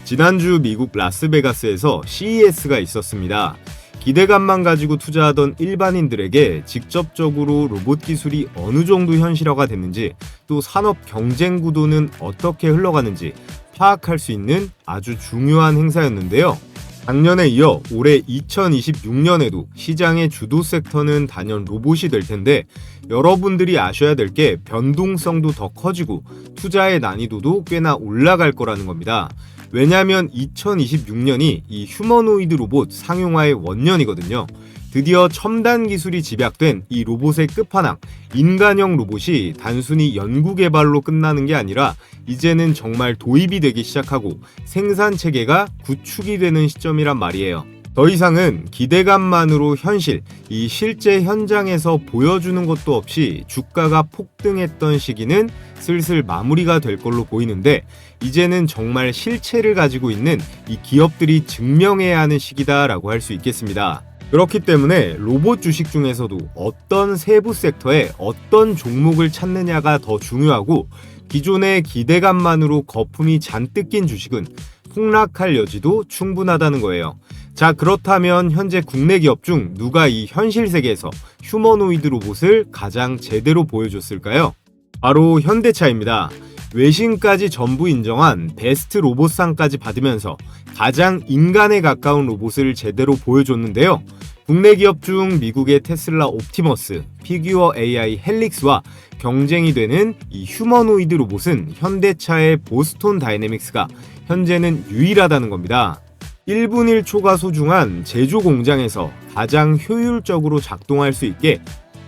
지난주 미국 라스베가스에서 CES가 있었습니다. 기대감만 가지고 투자하던 일반인들에게 직접적으로 로봇 기술이 어느 정도 현실화가 됐는지, 또 산업 경쟁 구도는 어떻게 흘러가는지 파악할 수 있는 아주 중요한 행사였는데요. 작년에 이어 올해 2026년에도 시장의 주도 섹터는 단연 로봇이 될 텐데, 여러분들이 아셔야 될 게 변동성도 더 커지고 투자의 난이도도 꽤나 올라갈 거라는 겁니다. 왜냐하면 2026년이 이 휴머노이드 로봇 상용화의 원년이거든요. 드디어 첨단 기술이 집약된 이 로봇의 끝판왕, 인간형 로봇이 단순히 연구개발로 끝나는 게 아니라 이제는 정말 도입이 되기 시작하고 생산 체계가 구축이 되는 시점이란 말이에요. 더 이상은 기대감만으로 현실, 이 실제 현장에서 보여주는 것도 없이 주가가 폭등했던 시기는 슬슬 마무리가 될 걸로 보이는데, 이제는 정말 실체를 가지고 있는 이 기업들이 증명해야 하는 시기다라고 할 수 있겠습니다. 그렇기 때문에 로봇 주식 중에서도 어떤 세부 섹터에 어떤 종목을 찾느냐가 더 중요하고, 기존의 기대감만으로 거품이 잔뜩 낀 주식은 폭락할 여지도 충분하다는 거예요. 자, 그렇다면 현재 국내 기업 중 누가 이 현실 세계에서 휴머노이드 로봇을 가장 제대로 보여줬을까요? 바로 현대차입니다. 외신까지 전부 인정한 베스트 로봇상까지 받으면서 가장 인간에 가까운 로봇을 제대로 보여줬는데요. 국내 기업 중 미국의 테슬라 옵티머스, 피규어 AI 헬릭스와 경쟁이 되는 이 휴머노이드 로봇은 현대차의 보스톤 다이내믹스가 현재는 유일하다는 겁니다. 1분 1초가 소중한 제조 공장에서 가장 효율적으로 작동할 수 있게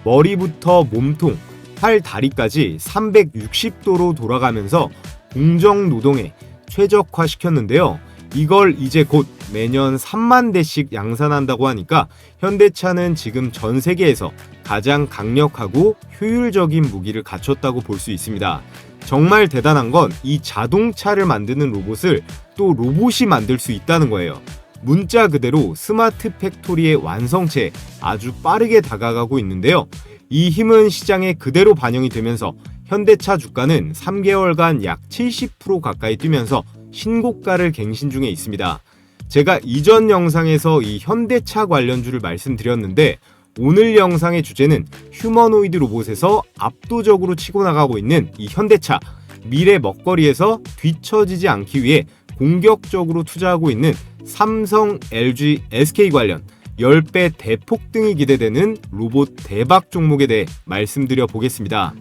머리부터 몸통, 팔, 다리까지 360도로 돌아가면서 공정 노동에 최적화시켰는데요. 이걸 이제 곧 매년 3만 대씩 양산한다고 하니까 현대차는 지금 전 세계에서 가장 강력하고 효율적인 무기를 갖췄다고 볼 수 있습니다. 정말 대단한 건 이 자동차를 만드는 로봇을 또 로봇이 만들 수 있다는 거예요. 문자 그대로 스마트 팩토리의 완성체에 아주 빠르게 다가가고 있는데요. 이 힘은 시장에 그대로 반영이 되면서 현대차 주가는 3개월간 약 70% 가까이 뛰면서 신고가를 갱신 중에 있습니다. 제가 이전 영상에서 이 현대차 관련주를 말씀드렸는데, 오늘 영상의 주제는 휴머노이드 로봇에서 압도적으로 치고 나가고 있는 이 현대차, 미래 먹거리에서 뒤처지지 않기 위해 공격적으로 투자하고 있는 삼성, LG, SK 관련 10배 대폭등이 기대되는 로봇 대박 종목에 대해 말씀드려 보겠습니다.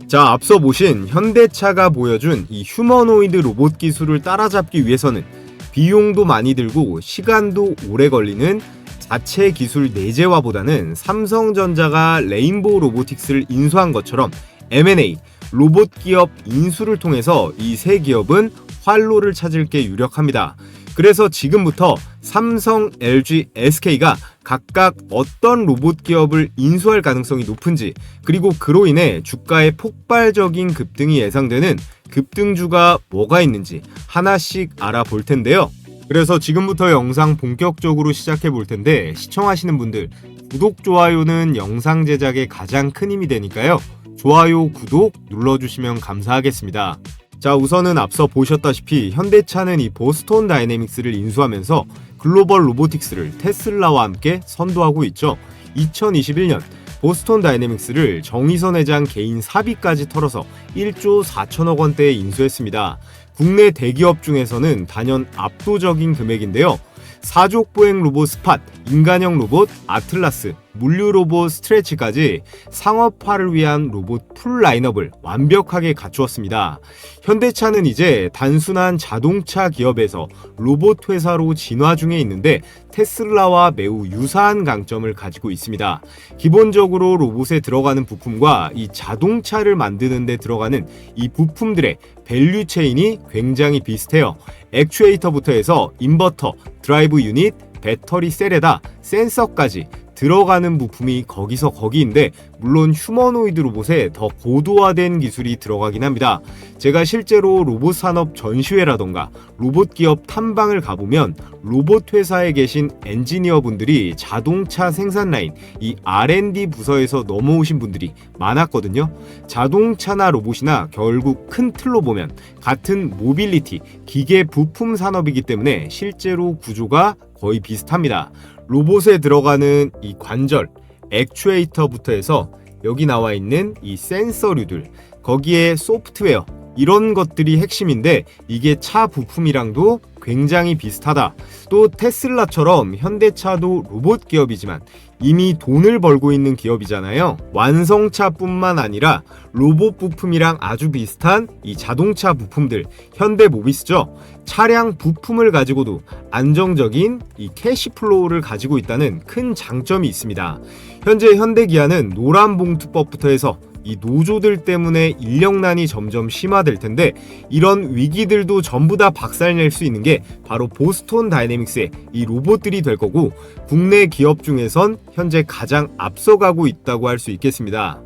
자, 앞서 보신 현대차가 보여준 이 휴머노이드 로봇 기술을 따라잡기 위해서는 비용도 많이 들고 시간도 오래 걸리는 자체 기술 내재화보다는 삼성전자가 레인보우 로보틱스를 인수한 것처럼 M&A, 로봇 기업 인수를 통해서 이 세 기업은 활로를 찾을 게 유력합니다. 그래서 지금부터 삼성, LG, SK가 각각 어떤 로봇 기업을 인수할 가능성이 높은지, 그리고 그로 인해 주가의 폭발적인 급등이 예상되는 급등주가 뭐가 있는지 하나씩 알아볼 텐데요. 그래서 지금부터 영상 본격적으로 시작해 볼 텐데, 시청하시는 분들 구독, 좋아요는 영상 제작에 가장 큰 힘이 되니까요. 좋아요, 구독 눌러주시면 감사하겠습니다. 자, 우선은 앞서 보셨다시피 현대차는 이 보스톤 다이내믹스를 인수하면서 글로벌 로보틱스를 테슬라와 함께 선도하고 있죠. 2021년 보스톤 다이내믹스를 정의선 회장 개인 사비까지 털어서 1조 4천억 원대에 인수했습니다. 국내 대기업 중에서는 단연 압도적인 금액인데요. 사족 보행 로봇 스팟, 인간형 로봇 아틀라스, 물류 로봇 스트레치까지 상업화를 위한 로봇 풀 라인업을 완벽하게 갖추었습니다. 현대차는 이제 단순한 자동차 기업에서 로봇 회사로 진화 중에 있는데, 테슬라와 매우 유사한 강점을 가지고 있습니다. 기본적으로 로봇에 들어가는 부품과 이 자동차를 만드는 데 들어가는 이 부품들의 밸류 체인이 굉장히 비슷해요. 액추에이터부터 해서 인버터, 드라이브 유닛, 배터리 셀에다 센서까지 들어가는 부품이 거기서 거기인데, 물론 휴머노이드 로봇에 더 고도화된 기술이 들어가긴 합니다. 제가 실제로 로봇 산업 전시회라던가 로봇 기업 탐방을 가보면 로봇 회사에 계신 엔지니어 분들이 자동차 생산 라인, 이 R&D 부서에서 넘어오신 분들이 많았거든요. 자동차나 로봇이나 결국 큰 틀로 보면 같은 모빌리티, 기계 부품 산업이기 때문에 실제로 구조가 거의 비슷합니다. 로봇에 들어가는 이 관절, 액추에이터부터 해서 여기 나와 있는 이 센서류들, 거기에 소프트웨어, 이런 것들이 핵심인데 이게 차 부품이랑도 굉장히 비슷하다. 또 테슬라처럼 현대차도 로봇 기업이지만 이미 돈을 벌고 있는 기업이잖아요. 완성차뿐만 아니라 로봇 부품이랑 아주 비슷한 이 자동차 부품들, 현대모비스죠. 차량 부품을 가지고도 안정적인 이 캐시플로우를 가지고 있다는 큰 장점이 있습니다. 현재 현대기아는 노란봉투법부터 해서 이 노조들 때문에 인력난이 점점 심화될 텐데 이런 위기들도 전부 다 박살낼 수 있는 게 바로 보스톤 다이내믹스의 이 로봇들이 될 거고, 국내 기업 중에선 현재 가장 앞서가고 있다고 할 수 있겠습니다.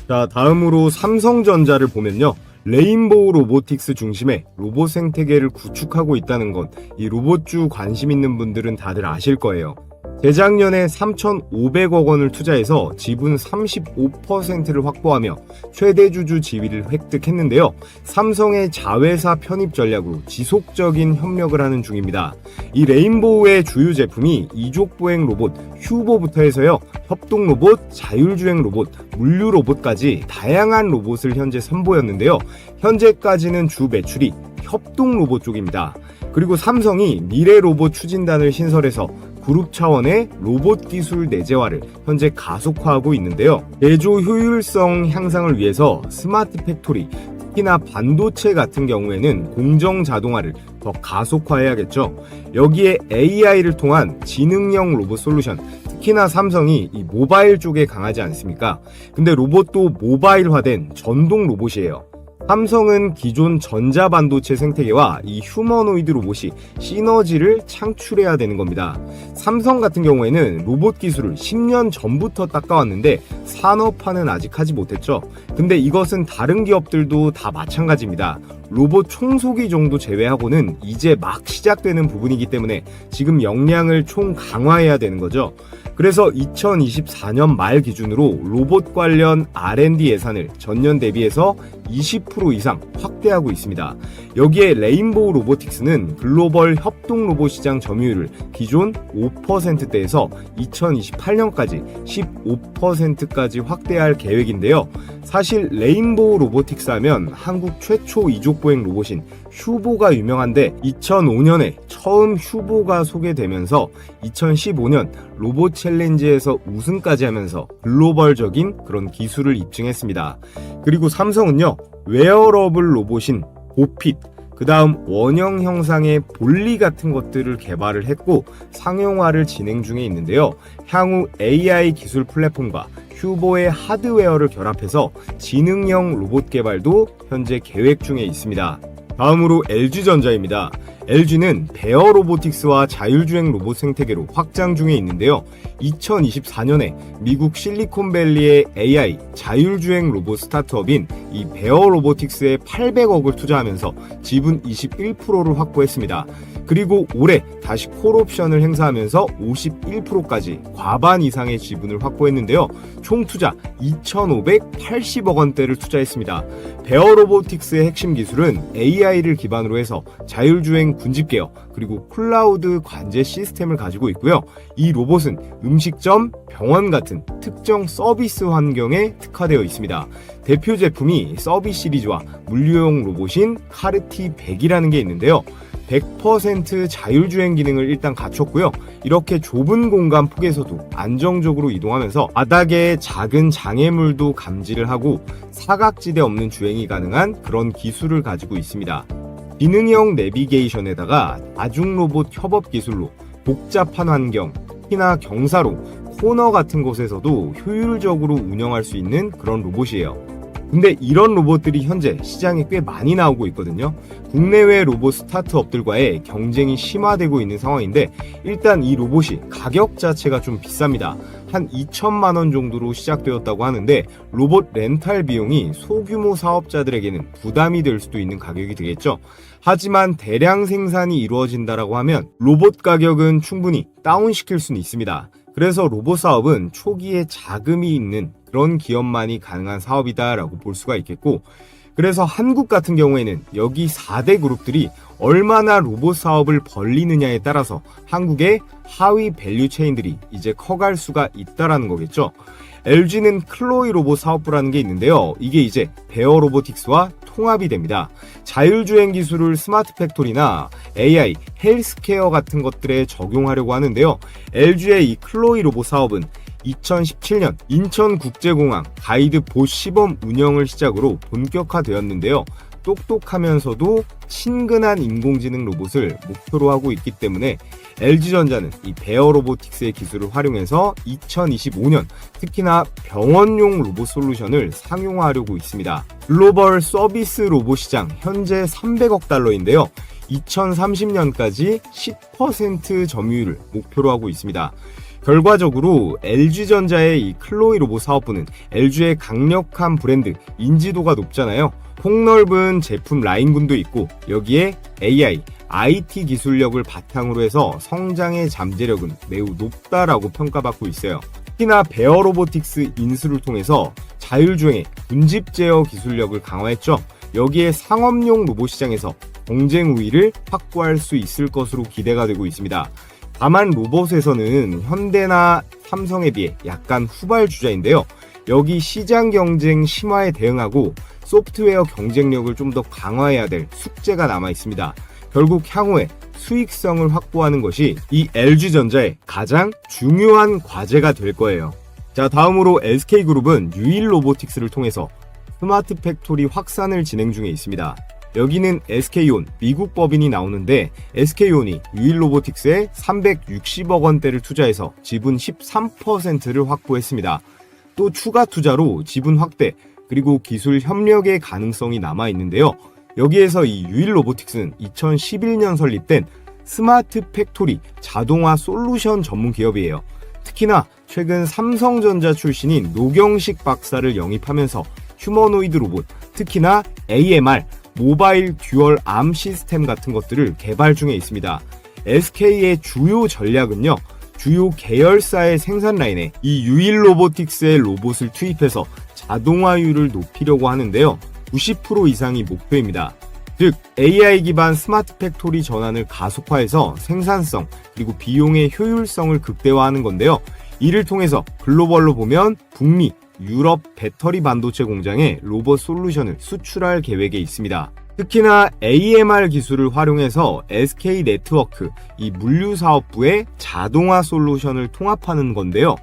자, 다음으로 삼성전자를 보면요, 레인보우 로보틱스 중심의 로봇 생태계를 구축하고 있다는 건 이 로봇주 관심 있는 분들은 다들 아실 거예요. 재작년에 3,500억 원을 투자해서 지분 35%를 확보하며 최대 주주 지위를 획득했는데요. 삼성의 자회사 편입 전략으로 지속적인 협력을 하는 중입니다. 이 레인보우의 주요 제품이 이족보행 로봇 휴보부터 해서요, 협동 로봇, 자율주행 로봇, 물류 로봇까지 다양한 로봇을 현재 선보였는데요. 현재까지는 주 매출이 협동 로봇 쪽입니다. 그리고 삼성이 미래 로봇 추진단을 신설해서 그룹 차원의 로봇 기술 내재화를 현재 가속화하고 있는데요. 제조 효율성 향상을 위해서 스마트 팩토리, 특히나 반도체 같은 경우에는 공정 자동화를 더 가속화해야겠죠. 여기에 AI를 통한 지능형 로봇 솔루션, 특히나 삼성이 이 모바일 쪽에 강하지 않습니까? 근데 로봇도 모바일화된 전동 로봇이에요. 삼성은 기존 전자반도체 생태계와 이 휴머노이드 로봇이 시너지를 창출해야 되는 겁니다. 삼성 같은 경우에는 로봇 기술을 10년 전부터 닦아왔는데 산업화는 아직 하지 못했죠. 근데 이것은 다른 기업들도 다 마찬가지입니다. 로봇 청소기 정도 제외하고는 이제 막 시작되는 부분이기 때문에 지금 역량을 총 강화해야 되는 거죠. 그래서 2024년 말 기준으로 로봇 관련 R&D 예산을 전년 대비해서 20% 이상 확대하고 있습니다. 여기에 레인보우 로보틱스는 글로벌 협동 로봇 시장 점유율을 기존 5%대에서 2028년까지 15%까지 확대할 계획인데요. 사실 레인보우 로보틱스 하면 한국 최초 이족보행 로봇인 휴보가 유명한데 2005년에 처음 휴보가 소개되면서 2015년 로봇 챌린지에서 우승까지 하면서 글로벌적인 그런 기술을 입증했습니다. 그리고 삼성은요, 웨어러블 로봇인 보핏, 그 다음 원형 형상의 볼리 같은 것들을 개발을 했고 상용화를 진행 중에 있는데요. 향후 AI 기술 플랫폼과 휴보의 하드웨어를 결합해서 지능형 로봇 개발도 현재 계획 중에 있습니다. 다음으로 LG전자입니다. LG는 베어 로보틱스와 자율주행 로봇 생태계로 확장 중에 있는데요. 2024년에 미국 실리콘밸리의 AI 자율주행 로봇 스타트업인 이 베어 로보틱스에 800억을 투자하면서 지분 21%를 확보했습니다. 그리고 올해 다시 콜옵션을 행사하면서 51%까지 과반 이상의 지분을 확보했는데요. 총 투자 2,580억 원대를 투자했습니다. 베어 로보틱스의 핵심 기술은 AI를 기반으로 해서 자율주행 군집계어 그리고 클라우드 관제 시스템을 가지고 있고요. 이 로봇은 음식점, 병원 같은 특정 서비스 환경에 특화되어 있습니다. 대표 제품이 서비스 시리즈와 물류용 로봇인 카르티 100이라는 게 있는데요. 100% 자율주행 기능을 일단 갖췄고요. 이렇게 좁은 공간 폭에서도 안정적으로 이동하면서 바닥에 작은 장애물도 감지를 하고 사각지대 없는 주행이 가능한 그런 기술을 가지고 있습니다. 기능형 내비게이션에다가 다중 로봇 협업 기술로 복잡한 환경, 특히나 경사로, 코너 같은 곳에서도 효율적으로 운영할 수 있는 그런 로봇이에요. 근데 이런 로봇들이 현재 시장에 꽤 많이 나오고 있거든요. 국내외 로봇 스타트업들과의 경쟁이 심화되고 있는 상황인데, 일단 이 로봇이 가격 자체가 좀 비쌉니다. 한 2천만 원 정도로 시작되었다고 하는데, 로봇 렌탈 비용이 소규모 사업자들에게는 부담이 될 수도 있는 가격이 되겠죠. 하지만 대량 생산이 이루어진다라고 하면 로봇 가격은 충분히 다운시킬 수는 있습니다. 그래서 로봇 사업은 초기에 자금이 있는 그런 기업만이 가능한 사업이다라고 볼 수가 있겠고, 그래서 한국 같은 경우에는 여기 4대 그룹들이 얼마나 로봇 사업을 벌리느냐에 따라서 한국의 하위 밸류 체인들이 이제 커갈 수가 있다라는 거겠죠. LG는 클로이 로봇 사업부라는 게 있는데요. 이게 이제 베어 로보틱스와 통합이 됩니다. 자율주행 기술을 스마트 팩토리나 AI, 헬스케어 같은 것들에 적용하려고 하는데요. LG의 이 클로이 로봇 사업은 2017년 인천국제공항 가이드 보 시범 운영을 시작으로 본격화되었는데요. 똑똑하면서도 친근한 인공지능 로봇을 목표로 하고 있기 때문에 LG전자는 이 베어 로보틱스의 기술을 활용해서 2025년 특히나 병원용 로봇 솔루션을 상용화하려고 있습니다. 글로벌 서비스 로봇 시장 현재 300억 달러인데요. 2030년까지 10% 점유율을 목표로 하고 있습니다. 결과적으로 LG전자의 이 클로이 로봇 사업부는 LG의 강력한 브랜드 인지도가 높잖아요. 폭넓은 제품 라인군도 있고 여기에 AI, IT 기술력을 바탕으로 해서 성장의 잠재력은 매우 높다라고 평가받고 있어요. 특히나 베어 로보틱스 인수를 통해서 자율주행의 군집 제어 기술력을 강화했죠. 여기에 상업용 로봇 시장에서 경쟁 우위를 확보할 수 있을 것으로 기대가 되고 있습니다. 다만 로봇에서는 현대나 삼성에 비해 약간 후발주자인데요. 여기 시장 경쟁 심화에 대응하고 소프트웨어 경쟁력을 좀 더 강화해야 될 숙제가 남아 있습니다. 결국 향후에 수익성을 확보하는 것이 이 LG전자의 가장 중요한 과제가 될 거예요. 자, 다음으로 SK그룹은 유일 로보틱스를 통해서 스마트 팩토리 확산을 진행 중에 있습니다. 여기는 SK온, 미국 법인이 나오는데 SK온이 유일 로보틱스에 360억 원대를 투자해서 지분 13%를 확보했습니다. 또 추가 투자로 지분 확대, 그리고 기술 협력의 가능성이 남아 있는데요. 여기에서 이 유일 로보틱스는 2011년 설립된 스마트 팩토리 자동화 솔루션 전문 기업이에요. 특히나 최근 삼성전자 출신인 노경식 박사를 영입하면서 휴머노이드 로봇, 특히나 AMR, 모바일 듀얼 암 시스템 같은 것들을 개발 중에 있습니다. SK의 주요 전략은요, 주요 계열사의 생산 라인에 이 유일 로보틱스의 로봇을 투입해서 자동화율을 높이려고 하는데요. 90% 이상이 목표입니다. 즉 AI 기반 스마트 팩토리 전환을 가속화해서 생산성 그리고 비용의 효율성을 극대화하는 건데요. 이를 통해서 글로벌로 보면 북미, 유럽 배터리 반도체 공장에 로봇 솔루션을 수출할 계획에 있습니다. 특히나 AMR 기술을 활용해서 SK 네트워크, 이 물류사업부의 자동화 솔루션을 통합하는 건데요.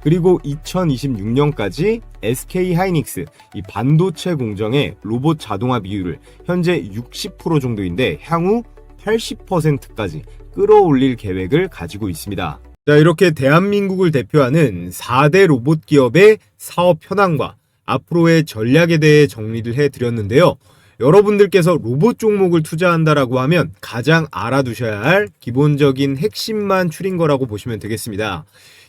그리고 2026년까지 SK 하이닉스, 이 반도체 공정의 로봇 자동화 비율을 현재 60% 정도인데 향후 80%까지 끌어올릴 계획을 가지고 있습니다. 자, 이렇게 대한민국을 대표하는 4대 로봇 기업의 사업 현황과 앞으로의 전략에 대해 정리를 해드렸는데요. 여러분들께서 로봇 종목을 투자한다라고 하면 가장 알아두셔야 할 기본적인 핵심만 추린 거라고 보시면 되겠습니다.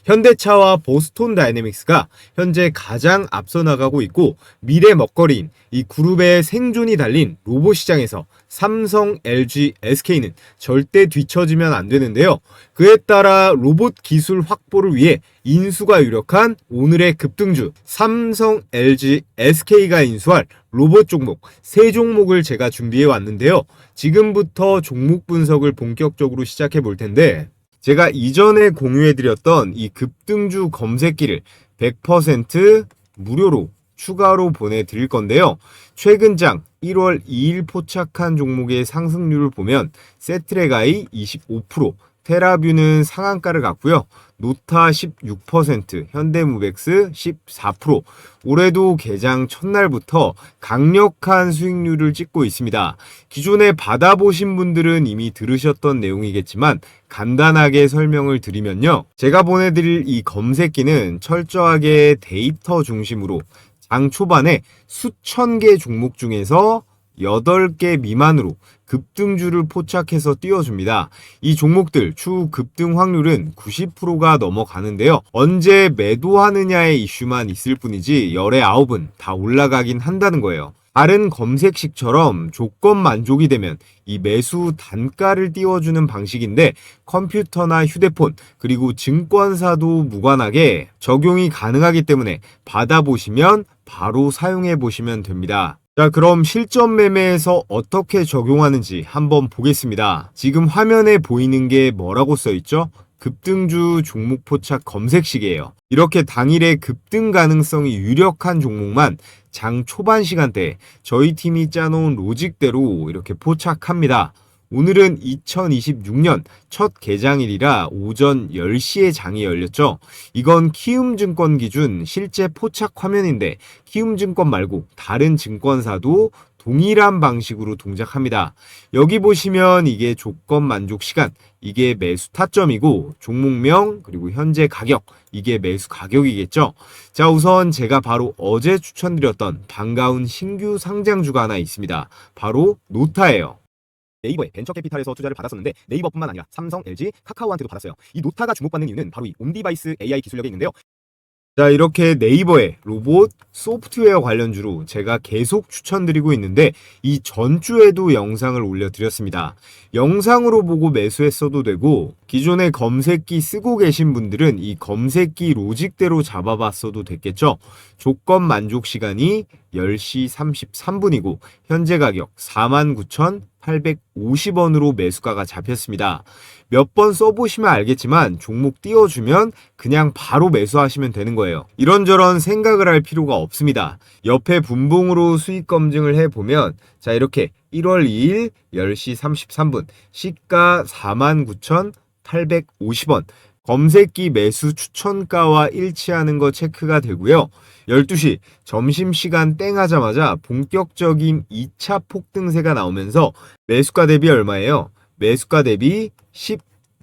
현대차와 보스톤 다이내믹스가 현재 가장 앞서 나가고 있고 미래 먹거리인 이 그룹의 생존이 달린 로봇 시장에서 삼성, LG, SK는 절대 뒤처지면 안 되는데요. 그에 따라 로봇 기술 확보를 위해 인수가 유력한 오늘의 급등주 삼성, LG, SK가 인수할 로봇 종목 3종목을 제가 준비해 왔는데요. 지금부터 종목 분석을 본격적으로 시작해 볼 텐데 제가 이전에 공유해드렸던 이 급등주 검색기를 100% 무료로 추가로 보내드릴 건데요. 최근장 1월 2일 포착한 종목의 상승률을 보면 세트레가이 25%, 테라뷰는 상한가를 갔고요. 노타 16%, 현대무벡스 14%. 올해도 개장 첫날부터 강력한 수익률을 찍고 있습니다. 기존에 받아보신 분들은 이미 들으셨던 내용이겠지만 간단하게 설명을 드리면요. 제가 보내드릴 이 검색기는 철저하게 데이터 중심으로 장 초반에 수천 개 종목 중에서 8개 미만으로 급등주를 포착해서 띄워줍니다. 이 종목들 추후 급등 확률은 90%가 넘어가는데요. 언제 매도하느냐의 이슈만 있을 뿐이지 열의 9은 다 올라가긴 한다는 거예요. 다른 검색식처럼 조건 만족이 되면 이 매수 단가를 띄워주는 방식인데 컴퓨터나 휴대폰 그리고 증권사도 무관하게 적용이 가능하기 때문에 받아보시면 바로 사용해 보시면 됩니다. 자, 그럼 실전 매매에서 어떻게 적용하는지 한번 보겠습니다. 지금 화면에 보이는 게 뭐라고 써있죠? 급등주 종목 포착 검색식이에요. 이렇게 당일에 급등 가능성이 유력한 종목만 장 초반 시간대에 저희 팀이 짜놓은 로직대로 이렇게 포착합니다. 오늘은 2026년 첫 개장일이라 오전 10시에 장이 열렸죠. 이건 키움증권 기준 실제 포착 화면인데 키움증권 말고 다른 증권사도 동일한 방식으로 동작합니다. 여기 보시면 이게 조건 만족 시간, 이게 매수 타점이고 종목명 그리고 현재 가격, 이게 매수 가격이겠죠. 자, 우선 제가 바로 어제 추천드렸던 반가운 신규 상장주가 하나 있습니다. 바로 노타예요. 네이버에 벤처캐피탈에서 투자를 받았었는데 네이버뿐만 아니라 삼성, LG, 카카오한테도 받았어요. 이 노타가 주목받는 이유는 바로 이 온디바이스 AI 기술력에 있는데요. 자, 이렇게 네이버의 로봇, 소프트웨어 관련주로 제가 계속 추천드리고 있는데 이 전주에도 영상을 올려드렸습니다. 영상으로 보고 매수했어도 되고 기존에 검색기 쓰고 계신 분들은 이 검색기 로직대로 잡아봤어도 됐겠죠. 조건 만족 시간이 10시 33분이고 현재 가격 49,850원으로 매수가가 잡혔습니다. 몇 번 써보시면 알겠지만 종목 띄워주면 그냥 바로 매수하시면 되는 거예요. 이런저런 생각을 할 필요가 없습니다. 옆에 분봉으로 수익 검증을 해보면 자, 이렇게 1월 2일 10시 33분 시가 49,850원 검색기 매수 추천가와 일치하는 거 체크가 되고요. 12시 점심시간 땡 하자마자 본격적인 2차 폭등세가 나오면서 매수가 대비 얼마예요? 매수가 대비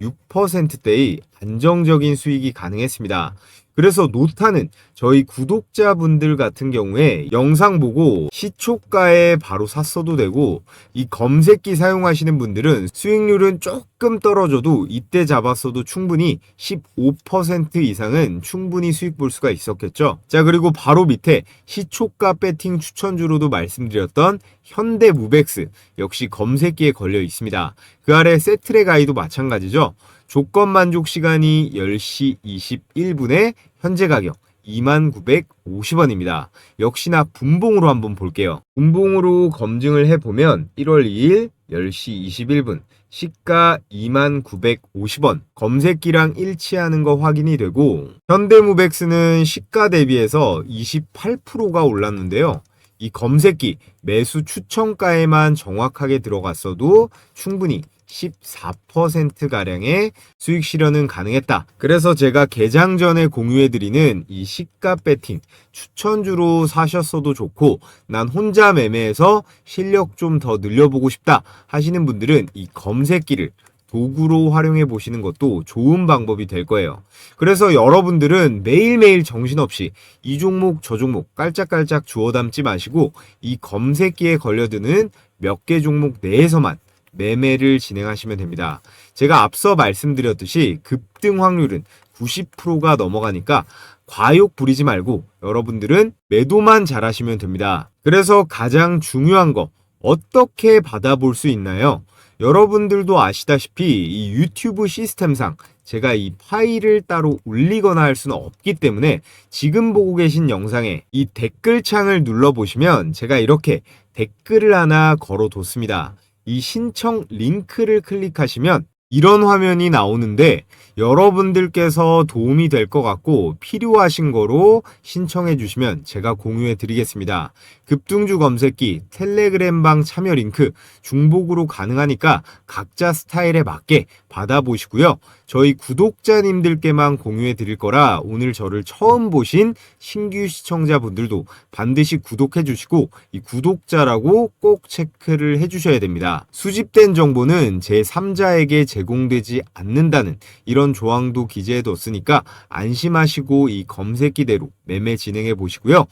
16%대의 안정적인 수익이 가능했습니다. 그래서 노타는 저희 구독자분들 같은 경우에 영상 보고 시초가에 바로 샀어도 되고 이 검색기 사용하시는 분들은 수익률은 조금 떨어져도 이때 잡았어도 충분히 15% 이상은 충분히 수익 볼 수가 있었겠죠. 자, 그리고 바로 밑에 시초가 배팅 추천주로도 말씀드렸던 현대무백스 역시 검색기에 걸려 있습니다. 그 아래 세트랙 아이도 마찬가지죠. 조건 만족 시간이 10시 21분에 현재 가격 2950원입니다. 역시나 분봉으로 한번 볼게요. 분봉으로 검증을 해보면 1월 2일 10시 21분 시가 2950원 검색기랑 일치하는 거 확인이 되고 현대무백스는 시가 대비해서 28%가 올랐는데요. 이 검색기 매수 추천가에만 정확하게 들어갔어도 충분히 14%가량의 수익 실현은 가능했다. 그래서 제가 개장 전에 공유해드리는 이 시가 배팅 추천주로 사셨어도 좋고 난 혼자 매매해서 실력 좀 더 늘려보고 싶다 하시는 분들은 이 검색기를 도구로 활용해 보시는 것도 좋은 방법이 될 거예요. 그래서 여러분들은 매일매일 정신없이 이 종목 저 종목 깔짝깔짝 주워 담지 마시고 이 검색기에 걸려드는 몇 개 종목 내에서만 매매를 진행하시면 됩니다. 제가 앞서 말씀드렸듯이 급등 확률은 90%가 넘어가니까 과욕 부리지 말고 여러분들은 매도만 잘하시면 됩니다. 그래서 가장 중요한 거 어떻게 받아볼 수 있나요? 여러분들도 아시다시피 이 유튜브 시스템상 제가 이 파일을 따로 올리거나 할 수는 없기 때문에 지금 보고 계신 영상에 이 댓글창을 눌러보시면 제가 이렇게 댓글을 하나 걸어뒀습니다. 이 신청 링크를 클릭하시면 이런 화면이 나오는데 여러분들께서 도움이 될 것 같고 필요하신 거로 신청해 주시면 제가 공유해 드리겠습니다. 급등주 검색기 텔레그램방 참여 링크 중복으로 가능하니까 각자 스타일에 맞게 받아보시고요. 저희 구독자님들께만 공유해 드릴 거라 오늘 저를 처음 보신 신규 시청자분들도 반드시 구독해 주시고 이 구독자라고 꼭 체크를 해 주셔야 됩니다. 수집된 정보는 제3자에게 제공되지 않는다는 이런 조항도 기재해 뒀으니까 안심하시고 이 검색기대로 매매 진행해 보시고요.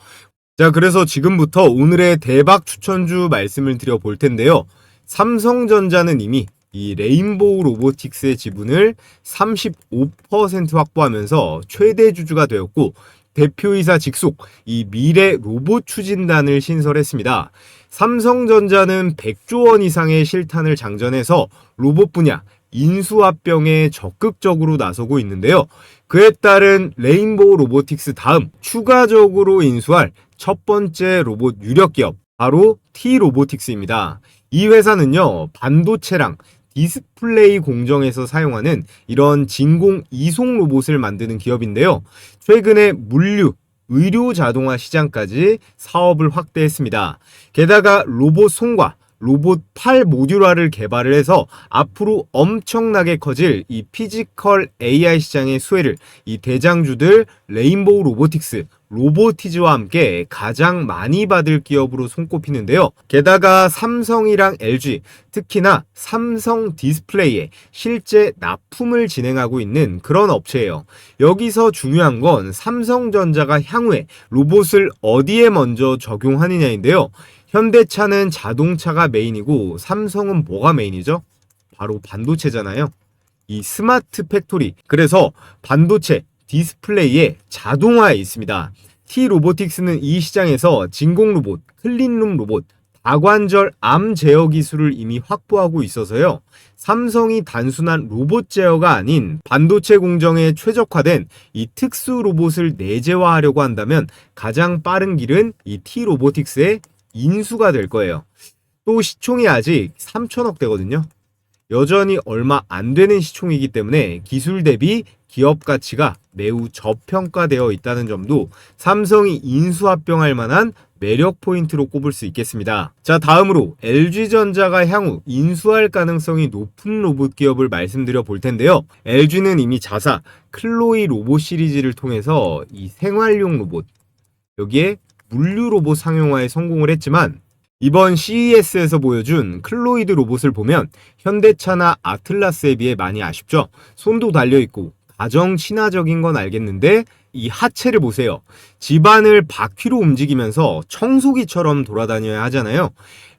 자, 그래서 지금부터 오늘의 대박 추천주 말씀을 드려볼 텐데요. 삼성전자는 이미 이 레인보우 로보틱스의 지분을 35% 확보하면서 최대 주주가 되었고, 대표이사 직속 이 미래 로봇 추진단을 신설했습니다. 삼성전자는 100조 원 이상의 실탄을 장전해서 로봇 분야 인수합병에 적극적으로 나서고 있는데요. 그에 따른 레인보우 로보틱스 다음 추가적으로 인수할 첫 번째 로봇 유력 기업, 바로 T-로보틱스입니다. 이 회사는요, 반도체랑 디스플레이 공정에서 사용하는 이런 진공 이송 로봇을 만드는 기업인데요. 최근에 물류, 의료 자동화 시장까지 사업을 확대했습니다. 게다가 로봇 손과 로봇 팔 모듈화를 개발을 해서 앞으로 엄청나게 커질 이 피지컬 AI 시장의 수혜를 이 대장주들 레인보우 로보틱스, 로보티즈와 함께 가장 많이 받을 기업으로 손꼽히는데요. 게다가 삼성이랑 LG, 특히나 삼성 디스플레이에 실제 납품을 진행하고 있는 그런 업체예요. 여기서 중요한 건 삼성전자가 향후에 로봇을 어디에 먼저 적용하느냐인데요. 현대차는 자동차가 메인이고 삼성은 뭐가 메인이죠? 바로 반도체잖아요. 이 스마트 팩토리, 그래서 반도체, 디스플레이에 자동화에 있습니다. T-로보틱스는 이 시장에서 진공 로봇, 클린룸 로봇, 다관절 암 제어 기술을 이미 확보하고 있어서요. 삼성이 단순한 로봇 제어가 아닌 반도체 공정에 최적화된 이 특수 로봇을 내재화하려고 한다면 가장 빠른 길은 이 T-로보틱스의 인수가 될 거예요. 또 시총이 아직 3천억대거든요. 여전히 얼마 안 되는 시총이기 때문에 기술 대비 기업 가치가 매우 저평가되어 있다는 점도 삼성이 인수합병할 만한 매력 포인트로 꼽을 수 있겠습니다. 자, 다음으로 LG전자가 향후 인수할 가능성이 높은 로봇 기업을 말씀드려 볼 텐데요. LG는 이미 자사 클로이 로봇 시리즈를 통해서 이 생활용 로봇, 여기에 물류 로봇 상용화에 성공을 했지만, 이번 CES에서 보여준 클로이드 로봇을 보면 현대차나 아틀라스에 비해 많이 아쉽죠. 손도 달려있고 가정 친화적인 건 알겠는데 이 하체를 보세요. 집안을 바퀴로 움직이면서 청소기처럼 돌아다녀야 하잖아요.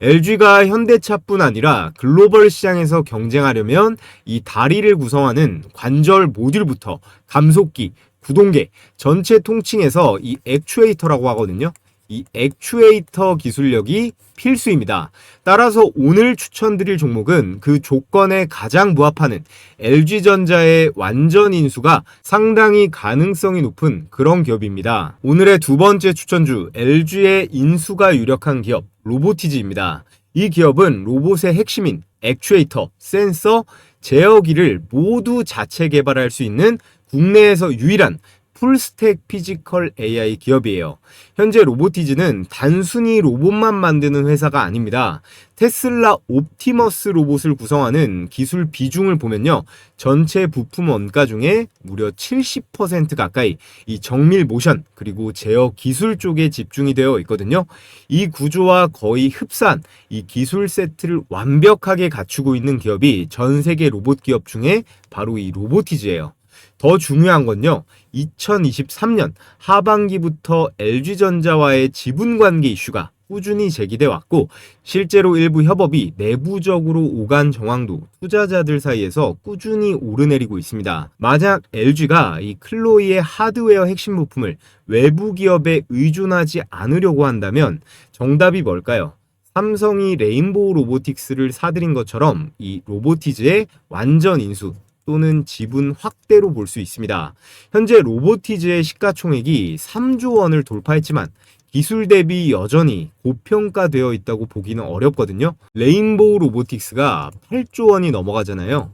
LG가 현대차뿐 아니라 글로벌 시장에서 경쟁하려면 이 다리를 구성하는 관절 모듈부터 감속기, 구동계, 전체 통칭해서 이 액추에이터라고 하거든요. 이 액추에이터 기술력이 필수입니다. 따라서 오늘 추천드릴 종목은 그 조건에 가장 부합하는 LG전자의 완전 인수가 상당히 가능성이 높은 그런 기업입니다. 오늘의 두 번째 추천주, LG의 인수가 유력한 기업 로보티즈입니다. 이 기업은 로봇의 핵심인 액추에이터, 센서, 제어기를 모두 자체 개발할 수 있는 국내에서 유일한 풀스택 피지컬 AI 기업이에요. 현재 로보티즈는 단순히 로봇만 만드는 회사가 아닙니다. 테슬라 옵티머스 로봇을 구성하는 기술 비중을 보면요, 전체 부품 원가 중에 무려 70% 가까이 이 정밀 모션 그리고 제어 기술 쪽에 집중이 되어 있거든요. 이 구조와 거의 흡사한 이 기술 세트를 완벽하게 갖추고 있는 기업이 전 세계 로봇 기업 중에 바로 이 로보티즈예요. 더 중요한 건요, 2023년 하반기부터 LG전자와의 지분관계 이슈가 꾸준히 제기돼 왔고, 실제로 일부 협업이 내부적으로 오간 정황도 투자자들 사이에서 꾸준히 오르내리고 있습니다. 만약 LG가 이 클로이의 하드웨어 핵심 부품을 외부 기업에 의존하지 않으려고 한다면 정답이 뭘까요? 삼성이 레인보우 로보틱스를 사들인 것처럼 이 로보티즈의 완전 인수 또는 지분 확대로 볼 수 있습니다. 현재 로보티즈의 시가총액이 3조 원을 돌파했지만 기술 대비 여전히 고평가되어 있다고 보기는 어렵거든요. 레인보우 로보틱스가 8조 원이 넘어가잖아요.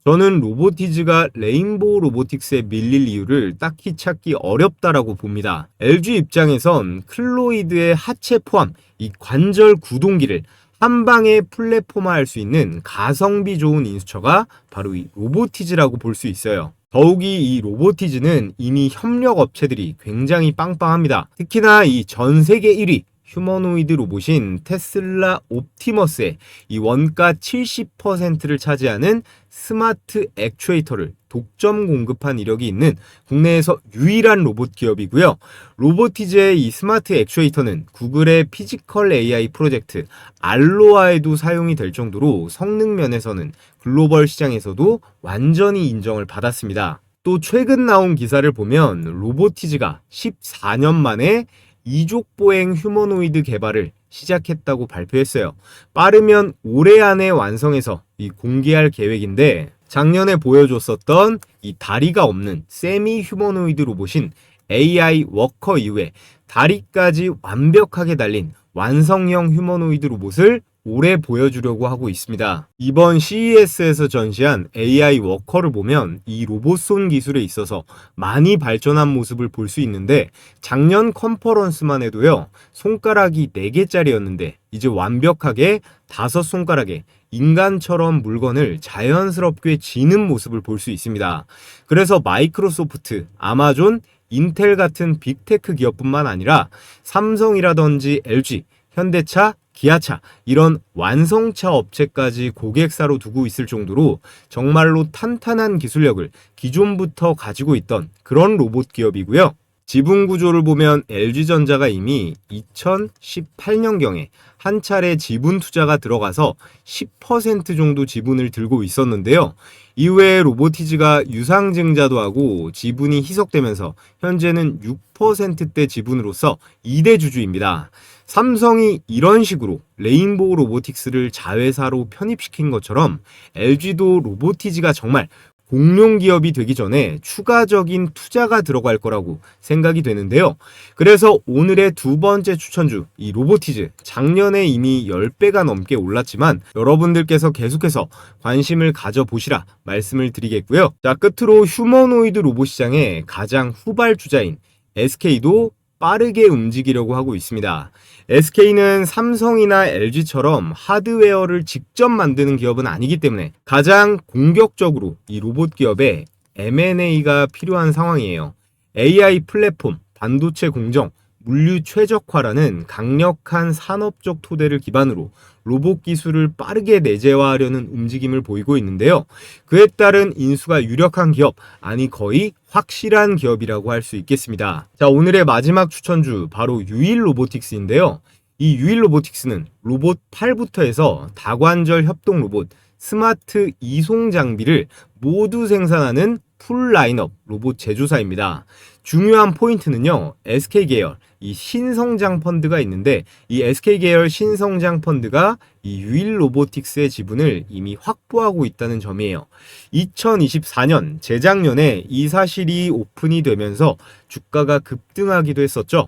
저는 로보티즈가 레인보우 로보틱스에 밀릴 이유를 딱히 찾기 어렵다라고 봅니다. LG 입장에선 클로이드의 하체 포함 이 관절 구동기를 한 방에 플랫폼화할 수 있는 가성비 좋은 인수처가 바로 이 로보티즈라고 볼 수 있어요. 더욱이 이 로보티즈는 이미 협력 업체들이 굉장히 빵빵합니다. 특히나 이 전 세계 1위 휴머노이드 로봇인 테슬라 옵티머스의 이 원가 70%를 차지하는 스마트 액추에이터를 독점 공급한 이력이 있는 국내에서 유일한 로봇 기업이고요. 로보티즈의 이 스마트 액추에이터는 구글의 피지컬 AI 프로젝트 알로아에도 사용이 될 정도로 성능 면에서는 글로벌 시장에서도 완전히 인정을 받았습니다. 또 최근 나온 기사를 보면 로보티즈가 14년 만에 이족보행 휴머노이드 개발을 시작했다고 발표했어요. 빠르면 올해 안에 완성해서 공개할 계획인데, 작년에 보여줬었던 이 다리가 없는 세미 휴머노이드 로봇인 AI 워커 이후에 다리까지 완벽하게 달린 완성형 휴머노이드 로봇을 올해 보여주려고 하고 있습니다. 이번 CES에서 전시한 AI 워커를 보면 이 로봇손 기술에 있어서 많이 발전한 모습을 볼 수 있는데, 작년 컨퍼런스만 해도요, 손가락이 4개짜리였는데 이제 완벽하게 5손가락에 인간처럼 물건을 자연스럽게 쥐는 모습을 볼 수 있습니다. 그래서 마이크로소프트, 아마존, 인텔 같은 빅테크 기업뿐만 아니라 삼성이라든지 LG, 현대차, 기아차, 이런 완성차 업체까지 고객사로 두고 있을 정도로 정말로 탄탄한 기술력을 기존부터 가지고 있던 그런 로봇 기업이고요. 지분 구조를 보면 LG전자가 이미 2018년경에 한 차례 지분 투자가 들어가서 10% 정도 지분을 들고 있었는데요. 이후에 로보티즈가 유상증자도 하고 지분이 희석되면서 현재는 6%대 지분으로서 2대 주주입니다. 삼성이 이런 식으로 레인보우 로보틱스를 자회사로 편입시킨 것처럼 LG도 로보티즈가 정말 공룡 기업이 되기 전에 추가적인 투자가 들어갈 거라고 생각이 되는데요. 그래서 오늘의 두 번째 추천주, 이 로보티즈, 작년에 이미 10배가 넘게 올랐지만 여러분들께서 계속해서 관심을 가져보시라 말씀을 드리겠고요. 자, 끝으로 휴머노이드 로봇 시장의 가장 후발주자인 SK도 빠르게 움직이려고 하고 있습니다. SK는 삼성이나 LG처럼 하드웨어를 직접 만드는 기업은 아니기 때문에 가장 공격적으로 이 로봇 기업에 M&A가 필요한 상황이에요. AI 플랫폼, 반도체 공정, 물류 최적화라는 강력한 산업적 토대를 기반으로 로봇 기술을 빠르게 내재화하려는 움직임을 보이고 있는데요. 그에 따른 인수가 유력한 기업, 아니 거의 확실한 기업이라고 할 수 있겠습니다. 자, 오늘의 마지막 추천주 바로 유일 로보틱스인데요. 이 유일 로보틱스는 로봇 8부터 해서 다관절 협동 로봇, 스마트 이송 장비를 모두 생산하는 풀 라인업 로봇 제조사입니다. 중요한 포인트는요, SK 계열 이 신성장 펀드가 있는데, 이 SK 계열 신성장 펀드가 이 유일 로보틱스의 지분을 이미 확보하고 있다는 점이에요. 2024년 재작년에 이 사실이 오픈이 되면서 주가가 급등하기도 했었죠.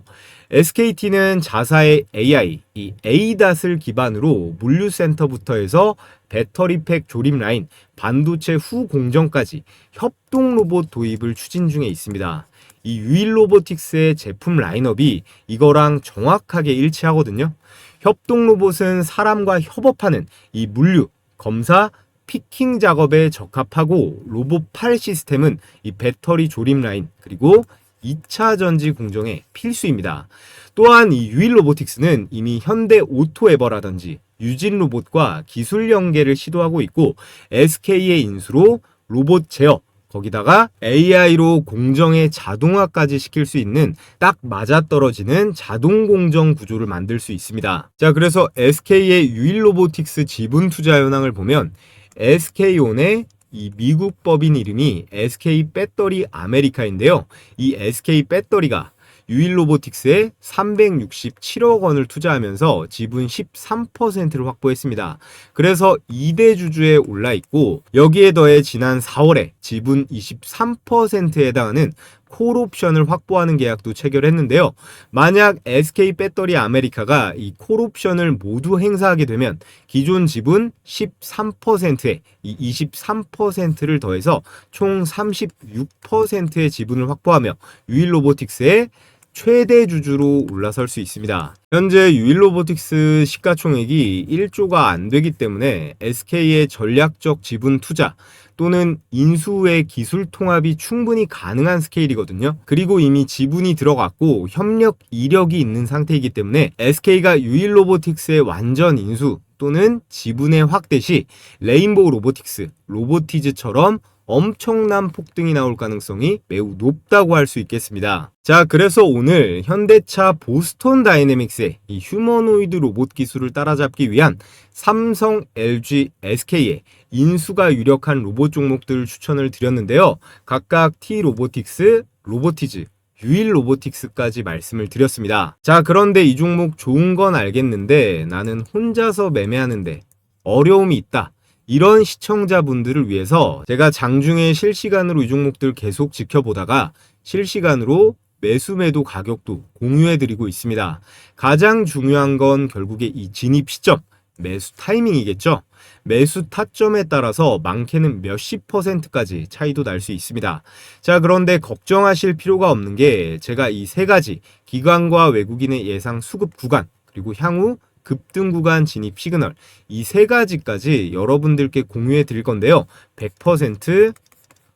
SKT는 자사의 AI, 이 ADAS를 기반으로 물류센터부터 해서 배터리팩 조립 라인, 반도체 후 공정까지 협동 로봇 도입을 추진 중에 있습니다. 이 유일 로보틱스의 제품 라인업이 이거랑 정확하게 일치하거든요. 협동 로봇은 사람과 협업하는 이 물류, 검사, 피킹 작업에 적합하고, 로봇 8 시스템은 이 배터리 조립 라인, 그리고 2차 전지 공정에 필수입니다. 또한 이 유일 로보틱스는 이미 현대 오토에버라든지 유진 로봇과 기술 연계를 시도하고 있고, SK의 인수로 로봇 제어, 거기다가 AI로 공정의 자동화까지 시킬 수 있는 딱 맞아떨어지는 자동 공정 구조를 만들 수 있습니다. 자, 그래서 SK의 유일 로보틱스 지분 투자 현황을 보면 SK온의 이 미국 법인 이름이 SK 배터리 아메리카인데요. 이 SK 배터리가 유일 로보틱스에 367억 원을 투자하면서 지분 13%를 확보했습니다. 그래서 2대 주주에 올라 있고, 여기에 더해 지난 4월에 지분 23%에 해당하는 콜옵션을 확보하는 계약도 체결했는데요. 만약 SK 배터리 아메리카가 이 콜옵션을 모두 행사하게 되면 기존 지분 13%에 이 23%를 더해서 총 36%의 지분을 확보하며 유일 로보틱스의 최대 주주로 올라설 수 있습니다. 현재 유일 로보틱스 시가총액이 1조가 안 되기 때문에 SK의 전략적 지분 투자, 또는 인수의 기술 통합이 충분히 가능한 스케일이거든요. 그리고 이미 지분이 들어갔고 협력 이력이 있는 상태이기 때문에 SK가 유일로보틱스의 완전 인수 또는 지분의 확대 시 레인보우 로보틱스, 로보티즈처럼 엄청난 폭등이 나올 가능성이 매우 높다고 할 수 있겠습니다. 자, 그래서 오늘 현대차 보스턴 다이내믹스의 이 휴머노이드 로봇 기술을 따라잡기 위한 삼성, LG, SK의 인수가 유력한 로봇 종목들을 추천을 드렸는데요. 각각 T-로보틱스, 로보티즈, 유일로보틱스까지 말씀을 드렸습니다. 자, 그런데 이 종목 좋은 건 알겠는데 나는 혼자서 매매하는데 어려움이 있다. 이런 시청자분들을 위해서 제가 장중에 실시간으로 이 종목들 계속 지켜보다가 실시간으로 매수 매도 가격도 공유해드리고 있습니다. 가장 중요한 건 결국에 이 진입 시점, 매수 타이밍이겠죠. 매수 타점에 따라서 많게는 몇십 %까지 차이도 날 수 있습니다. 자, 그런데 걱정하실 필요가 없는 게 제가 이 세 가지 기관과 외국인의 예상 수급 구간 그리고 향후 급등 구간 진입 시그널 이 세 가지까지 여러분들께 공유해 드릴 건데요. 100%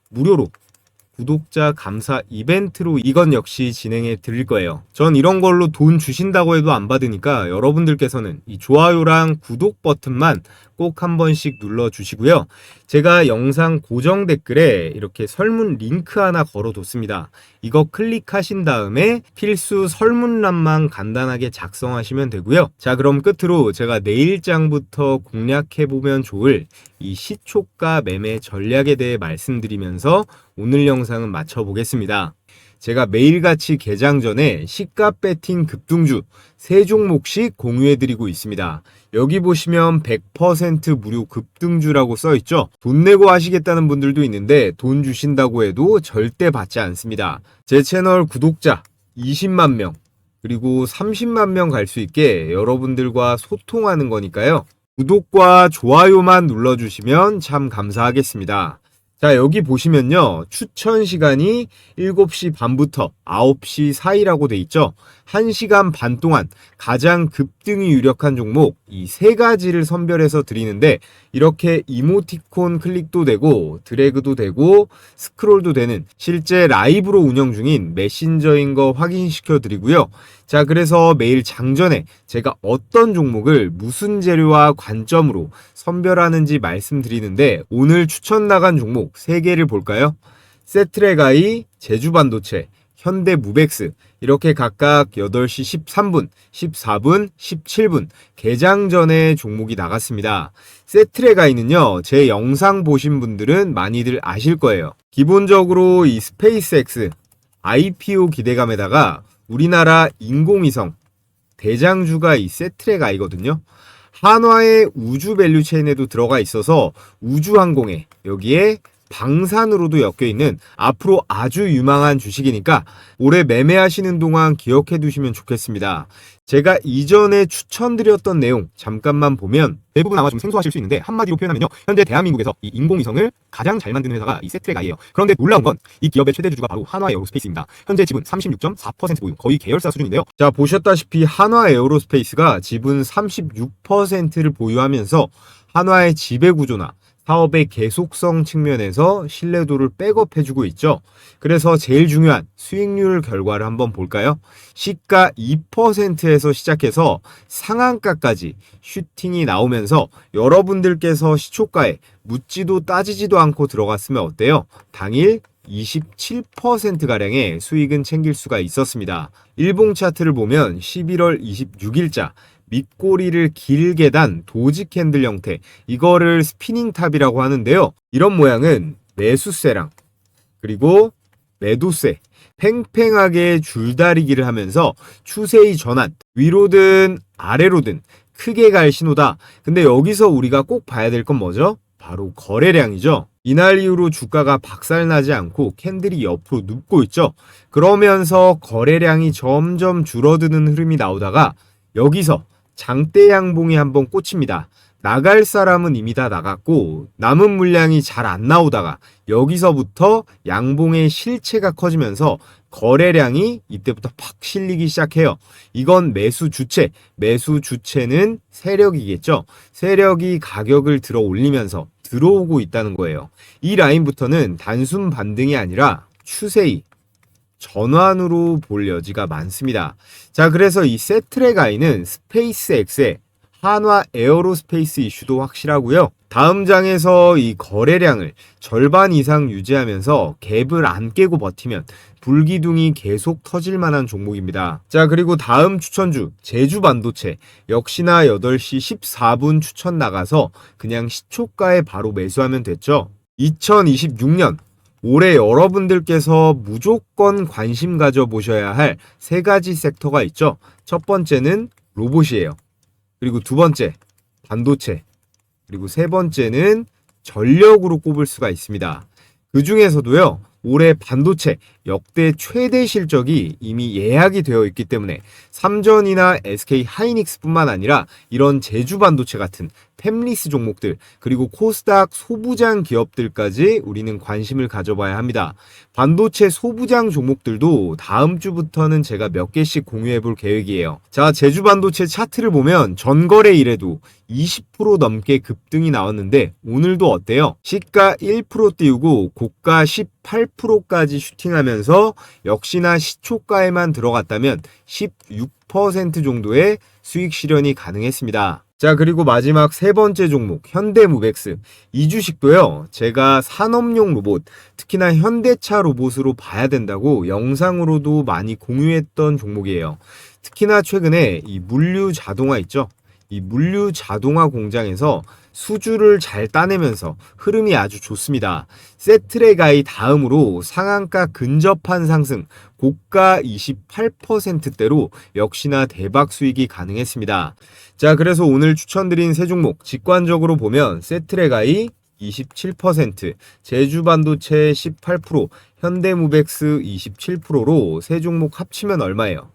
무료로 구독자 감사 이벤트로 이건 역시 진행해 드릴 거예요. 전 이런 걸로 돈 주신다고 해도 안 받으니까 여러분들께서는 이 좋아요랑 구독 버튼만 꼭 한 번씩 눌러 주시고요. 제가 영상 고정 댓글에 이렇게 설문 링크 하나 걸어뒀습니다. 이거 클릭하신 다음에 필수 설문란만 간단하게 작성하시면 되고요. 자, 그럼 끝으로 제가 내일장부터 공략해보면 좋을 이 시초가 매매 전략에 대해 말씀드리면서 오늘 영상은 마쳐보겠습니다. 제가 매일같이 개장 전에 시가 배팅 급등주 3종목씩 공유해드리고 있습니다. 여기 보시면 100% 무료 급등주라고 써있죠. 돈 내고 하시겠다는 분들도 있는데 돈 주신다고 해도 절대 받지 않습니다. 제 채널 구독자 20만 명 그리고 30만 명 갈 수 있게 여러분들과 소통하는 거니까요. 구독과 좋아요만 눌러주시면 참 감사하겠습니다. 자, 여기 보시면요. 추천 시간이 7시 반부터 9시 사이라고 돼 있죠. 1시간 반 동안 가장 급등이 유력한 종목 이 세 가지를 선별해서 드리는데 이렇게 이모티콘 클릭도 되고 드래그도 되고 스크롤도 되는 실제 라이브로 운영 중인 메신저인 거 확인시켜 드리고요. 자, 그래서 매일 장전에 제가 어떤 종목을 무슨 재료와 관점으로 선별하는지 말씀드리는데 오늘 추천 나간 종목 3개를 볼까요? 세트레가이, 제주반도체, 현대무벡스 이렇게 각각 8시 13분, 14분, 17분 개장 전에 종목이 나갔습니다. 세트레가이는요. 제 영상 보신 분들은 많이들 아실 거예요. 기본적으로 이 스페이스X IPO 기대감에다가 우리나라 인공위성 대장주가 이 세트레가이거든요. 한화의 우주 밸류체인에도 들어가 있어서 우주항공에 여기에 방산으로도 엮여있는 앞으로 아주 유망한 주식이니까 올해 매매하시는 동안 기억해 두시면 좋겠습니다. 제가 이전에 추천드렸던 내용 잠깐만 보면 대부분 아마 좀 생소하실 수 있는데 한마디로 표현하면요. 현재 대한민국에서 이 인공위성을 가장 잘 만드는 회사가 이 세트레가이에요. 그런데 놀라운 건 이 기업의 최대 주주가 바로 한화 에어로스페이스입니다. 현재 지분 36.4% 보유, 거의 계열사 수준인데요. 자, 보셨다시피 한화 에어로스페이스가 지분 36%를 보유하면서 한화의 지배구조나 사업의 계속성 측면에서 신뢰도를 백업해주고 있죠. 그래서 제일 중요한 수익률 결과를 한번 볼까요? 시가 2%에서 시작해서 상한가까지 슈팅이 나오면서 여러분들께서 시초가에 묻지도 따지지도 않고 들어갔으면 어때요? 당일 27%가량의 수익은 챙길 수가 있었습니다. 일봉 차트를 보면 11월 26일자 밑꼬리를 길게 단 도지 캔들 형태 이거를 스피닝 탑이라고 하는데요. 이런 모양은 매수세랑 그리고 매도세 팽팽하게 줄다리기를 하면서 추세의 전환 위로든 아래로든 크게 갈 신호다. 근데 여기서 우리가 꼭 봐야 될 건 뭐죠? 바로 거래량이죠. 이날 이후로 주가가 박살나지 않고 캔들이 옆으로 눕고 있죠. 그러면서 거래량이 점점 줄어드는 흐름이 나오다가 여기서 장대 양봉이 한번 꽂힙니다. 나갈 사람은 이미 다 나갔고 남은 물량이 잘 안 나오다가 여기서부터 양봉의 실체가 커지면서 거래량이 이때부터 팍 실리기 시작해요. 이건 매수 주체는 세력이겠죠. 세력이 가격을 들어 올리면서 들어오고 있다는 거예요. 이 라인부터는 단순 반등이 아니라 추세이, 전환으로 볼 여지가 많습니다. 자, 그래서 이 세트랙 아이는 스페이스X의 한화 에어로스페이스 이슈도 확실하고요. 다음 장에서 이 거래량을 절반 이상 유지하면서 갭을 안 깨고 버티면 불기둥이 계속 터질 만한 종목입니다. 자, 그리고 다음 추천주 제주반도체 역시나 8시 14분 추천 나가서 그냥 시초가에 바로 매수하면 됐죠. 2026년 올해 여러분들께서 무조건 관심 가져보셔야 할 세 가지 섹터가 있죠. 첫 번째는 로봇이에요. 그리고 두 번째, 반도체. 그리고 세 번째는 전력으로 꼽을 수가 있습니다. 그 중에서도요, 올해 반도체 역대 최대 실적이 이미 예약이 되어 있기 때문에 삼전이나 SK 하이닉스뿐만 아니라 이런 제주 반도체 같은 팹리스 종목들, 그리고 코스닥 소부장 기업들까지 우리는 관심을 가져봐야 합니다. 반도체 소부장 종목들도 다음 주부터는 제가 몇 개씩 공유해 볼 계획이에요. 자, 제주 반도체 차트를 보면 전거래일에도 20% 넘게 급등이 나왔는데 오늘도 어때요? 시가 1% 띄우고 고가 18%까지 슈팅하면서 역시나 시초가에만 들어갔다면 16% 정도의 수익 실현이 가능했습니다. 자, 그리고 마지막 세 번째 종목 현대무벡스. 이 주식도요, 제가 산업용 로봇, 특히나 현대차 로봇으로 봐야 된다고 영상으로도 많이 공유했던 종목이에요. 특히나 최근에 이 물류 자동화 있죠? 이 물류 자동화 공장에서 수주를 잘 따내면서 흐름이 아주 좋습니다. 세트랙아이 다음으로 상한가 근접한 상승, 고가 28%대로 역시나 대박 수익이 가능했습니다. 자, 그래서 오늘 추천드린 세 종목 직관적으로 보면 세트랙아이 27%, 제주반도체 18%, 현대무벡스 27%로 세 종목 합치면 얼마예요?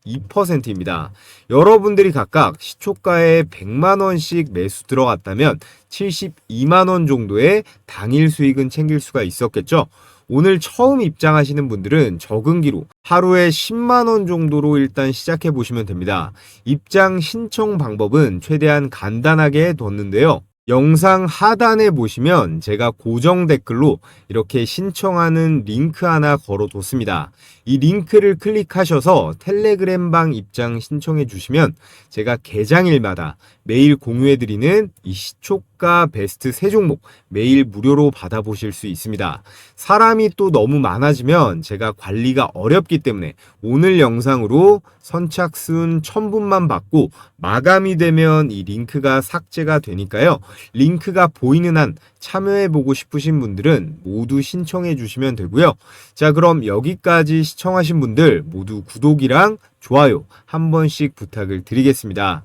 2%입니다. 여러분들이 각각 시초가에 100만원씩 매수 들어갔다면 72만원 정도의 당일 수익은 챙길 수가 있었겠죠? 오늘 처음 입장하시는 분들은 적응기로 하루에 10만원 정도로 일단 시작해 보시면 됩니다. 입장 신청 방법은 최대한 간단하게 뒀는데요. 영상 하단에 보시면 제가 고정 댓글로 이렇게 신청하는 링크 하나 걸어뒀습니다. 이 링크를 클릭하셔서 텔레그램방 입장 신청해 주시면 제가 개장일마다 매일 공유해드리는 이 시초가 베스트 세 종목 매일 무료로 받아보실 수 있습니다. 사람이 또 너무 많아지면 제가 관리가 어렵기 때문에 오늘 영상으로 선착순 1000분만 받고 마감이 되면 이 링크가 삭제가 되니까요. 링크가 보이는 한 참여해보고 싶으신 분들은 모두 신청해 주시면 되고요. 자, 그럼 여기까지 시청하신 분들 모두 구독이랑 좋아요 한 번씩 부탁을 드리겠습니다.